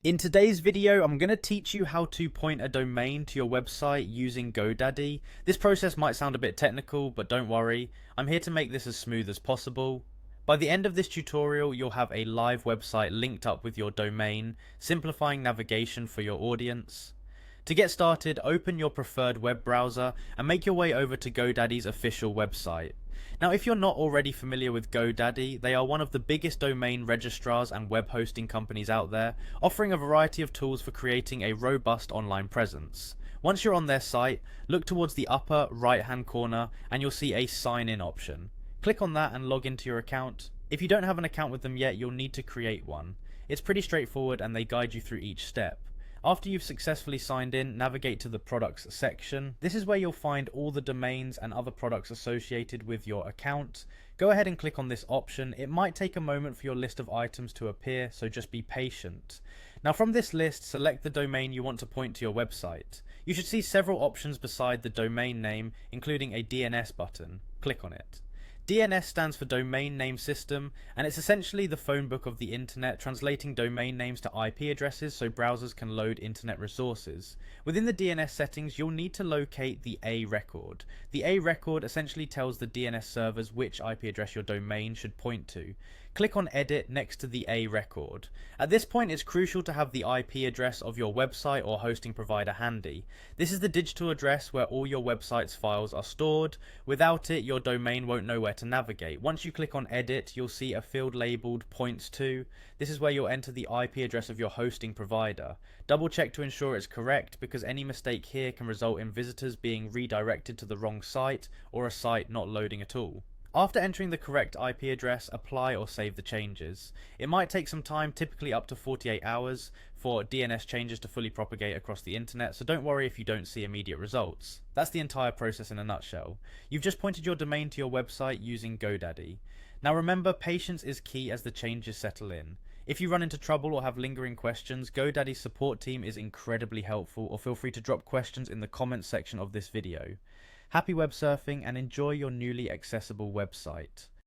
In today's video, I'm going to teach you how to point a domain to your website using Godaddy. This process might sound a bit technical, but don't worry, I'm here to make this as smooth as possible. By the end of this tutorial, you'll have a live website linked up with your domain, simplifying navigation for your audience. To get started, open your preferred web browser and make your way over to Godaddy's official website. Now, if you're not already familiar with Godaddy, they are one of the biggest domain registrars and web hosting companies out there, offering a variety of tools for creating a robust online presence. Once you're on their site, look towards the upper right hand corner and you'll see a sign in option. Click on that and log into your account. If you don't have an account with them yet, you'll need to create one. It's pretty straightforward and they guide you through each step. After you've successfully signed in, navigate to the products section. This is where you'll find all the domains and other products associated with your account. Go ahead and click on this option. It might take a moment for your list of items to appear, so just be patient. Now from this list, select the domain you want to point to your website. You should see several options beside the domain name, including a DNS button. Click on it. DNS stands for Domain Name System, and it's essentially the phone book of the internet, translating domain names to IP addresses so browsers can load internet resources. Within the DNS settings, you'll need to locate the A record. The A record essentially tells the DNS servers which IP address your domain should point to. Click on Edit next to the A record. At this point, it's crucial to have the IP address of your website or hosting provider handy. This is the digital address where all your website's files are stored. Without it, your domain won't know where to navigate. Once you click on Edit, you'll see a field labeled Points To. This is where you'll enter the IP address of your hosting provider. Double check to ensure it's correct, because any mistake here can result in visitors being redirected to the wrong site or a site not loading at all. After entering the correct IP address, apply or save the changes. It might take some time, typically up to 48 hours, for DNS changes to fully propagate across the internet, so don't worry if you don't see immediate results. That's the entire process in a nutshell. You've just pointed your domain to your website using Godaddy. Now remember, patience is key as the changes settle in. If you run into trouble or have lingering questions, Godaddy's support team is incredibly helpful, or feel free to drop questions in the comments section of this video. Happy web surfing and enjoy your newly accessible website.